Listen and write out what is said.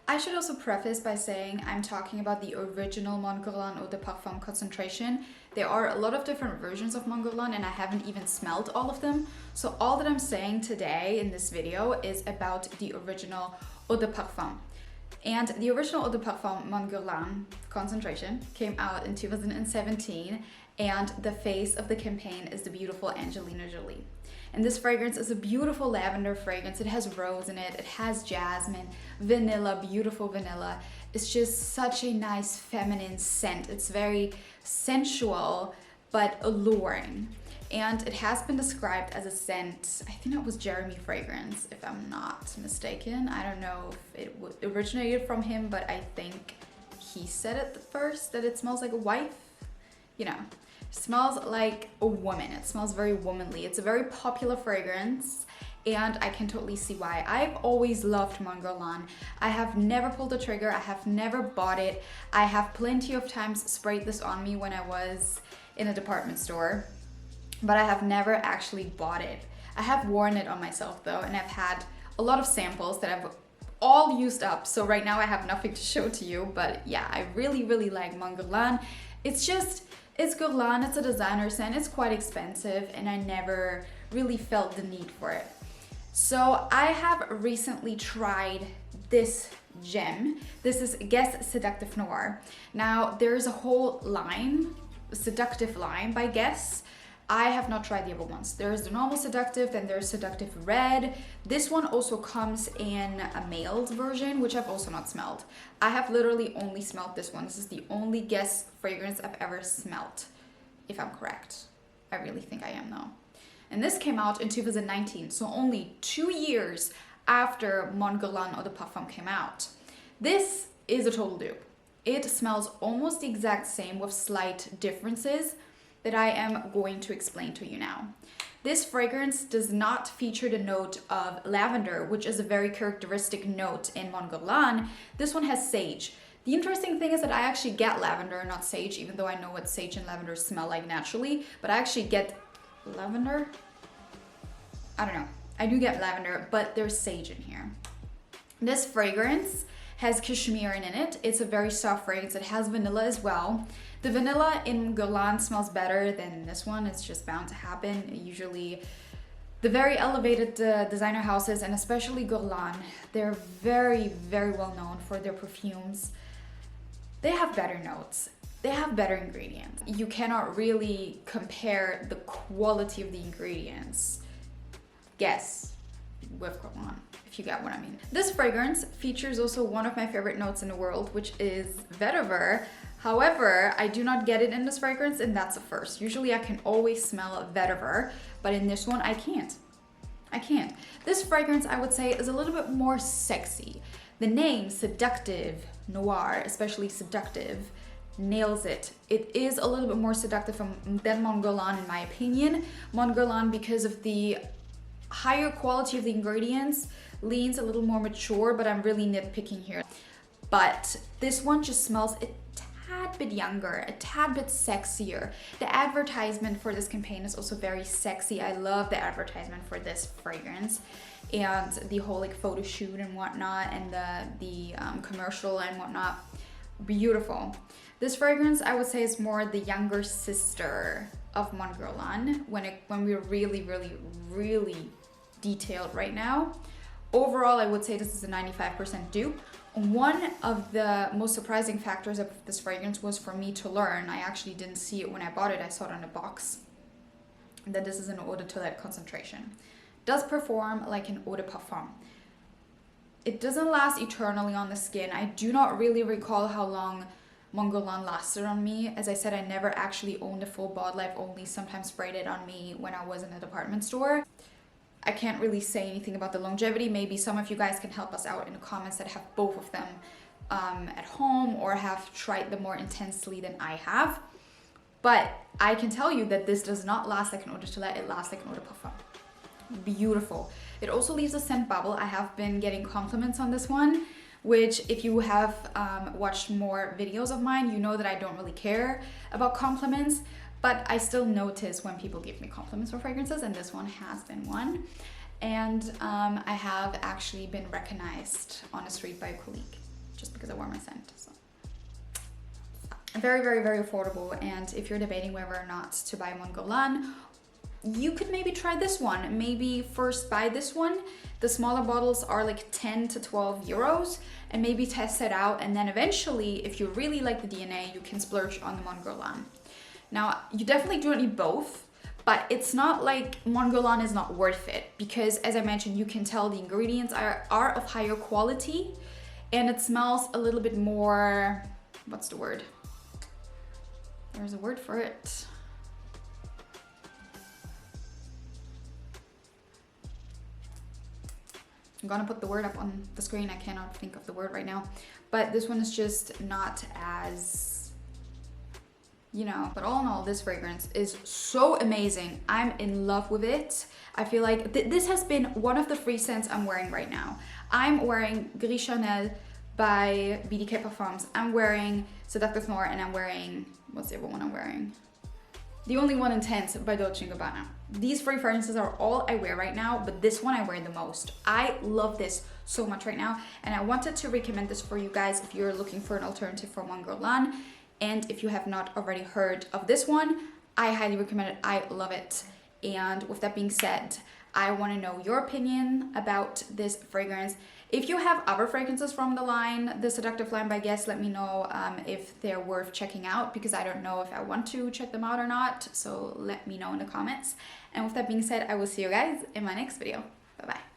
I should also preface by saying I'm talking about the original Mon Guerlain Eau de Parfum concentration. There are a lot of different versions of Mon Guerlain and I haven't even smelled all of them. So all that I'm saying today in this video is about the original Eau de Parfum. And the original Eau de Parfum Mon Guerlain concentration came out in 2017, and the face of the campaign is the beautiful Angelina Jolie. And this fragrance is a beautiful lavender fragrance. It has rose in it, it has jasmine, vanilla, beautiful vanilla. It's just such a nice feminine scent. It's very sensual, but alluring. And it has been described as a scent, I think it was Jeremy Fragrance, if I'm not mistaken. I don't know if it originated from him, but I think he said it first, that it smells like a wife. You know, smells like a woman. It smells very womanly. It's a very popular fragrance, and I can totally see why. I've always loved Mon Guerlain. I have never pulled the trigger. I have never bought it. I have plenty of times sprayed this on me when I was in a department store, but I have never actually bought it. I have worn it on myself though, and I've had a lot of samples that I've all used up. So right now I have nothing to show to you, but yeah, I really, really like Mon Guerlain. It's Guerlain, it's a designer scent, it's quite expensive, and I never really felt the need for it. So I have recently tried this gem. This is Guess Seductive Noir. Now there's a whole line, Seductive line by Guess. I have not tried the other ones. There's the normal Seductive, then there's Seductive Red. This one also comes in a mailed version, which I've also not smelled. I have literally only smelled this one. This is the only Guess fragrance I've ever smelled, if I'm correct. I really think I am though. And this came out in 2019, so only 2 years after Mon Guerlain Eau de Parfum came out. This is a total dupe. It smells almost the exact same with slight differences that I am going to explain to you now. This fragrance does not feature the note of lavender, which is a very characteristic note in Mon Guerlain. This one has sage. The interesting thing is that I actually get lavender, not sage, even though I know what sage and lavender smell like naturally, but I actually get lavender? I don't know. I do get lavender, but there's sage in here. This fragrance has cashmere in it. It's a very soft fragrance. It has vanilla as well. The vanilla in Guerlain smells better than this one. It's just bound to happen. Usually the very elevated designer houses, and especially Guerlain, they're very, very well known for their perfumes. They have better notes. They have better ingredients. You cannot really compare the quality of the ingredients. Guess with Guerlain, if you get what I mean. This fragrance features also one of my favorite notes in the world, which is vetiver. However, I do not get it in this fragrance, and that's a first. Usually I can always smell vetiver, but in this one I can't. I can't. This fragrance, I would say, is a little bit more sexy. The name Seductive Noir, especially Seductive, nails it. It is a little bit more seductive than Mon Guerlain in my opinion. Mon Guerlain, because of the higher quality of the ingredients, leans a little more mature, but I'm really nitpicking here. But this one just smells a tad bit younger, a tad bit sexier. The advertisement for this campaign is also very sexy. I love the advertisement for this fragrance, and the whole like photo shoot and whatnot, and the commercial and whatnot. Beautiful. This fragrance, I would say, is more the younger sister of Mon Guerlain when we're really, really, really detailed right now. Overall, I would say this is a 95% dupe. One of the most surprising factors of this fragrance was for me to learn, I actually didn't see it when I bought it, I saw it on the box, that this is an eau de toilette concentration. Does perform like an eau de parfum. It doesn't last eternally on the skin. I do not really recall how long Mon Guerlain lasted on me. As I said, I never actually owned a full bottle. I've only sometimes sprayed it on me when I was in a department store. I can't really say anything about the longevity. Maybe some of you guys can help us out in the comments that have both of them at home or have tried them more intensely than I have. But I can tell you that this does not last like an eau de toilette, it lasts like an eau de parfum. Beautiful. It also leaves a scent bubble. I have been getting compliments on this one, which if you have watched more videos of mine, you know that I don't really care about compliments, but I still notice when people give me compliments for fragrances, and this one has been one. And I have actually been recognized on the street by a colleague. just because I wear my scent. So very, very, very affordable. And if you're debating whether or not to buy Mon Guerlain, you could maybe try this one. Maybe first buy this one. The smaller bottles are like 10 to 12 euros, and maybe test it out. And then eventually, if you really like the DNA, you can splurge on the Mon Guerlain. Now, you definitely don't need both, but it's not like Mon Guerlain is not worth it, because as I mentioned, you can tell the ingredients are of higher quality, and it smells a little bit more, what's the word? There's a word for it. I'm gonna put the word up on the screen. I cannot think of the word right now, but this one is just not as, you know, but all in all, this fragrance is so amazing. I'm in love with it. I feel like this has been one of the free scents I'm wearing right now. I'm wearing Gris Charnel by BDK Parfums. I'm wearing Seductive Noir, and I'm wearing, what's the other one I'm wearing? The Only One Intense by Dolce & Gabbana. These free fragrances are all I wear right now, but this one I wear the most. I love this so much right now, and I wanted to recommend this for you guys if you're looking for an alternative for Mon Guerlain. And if you have not already heard of this one, I highly recommend it. I love it. And with that being said, I want to know your opinion about this fragrance. If you have other fragrances from the line, the Seductive line by Guess, let me know if they're worth checking out, because I don't know if I want to check them out or not. So let me know in the comments. And with that being said, I will see you guys in my next video. Bye bye.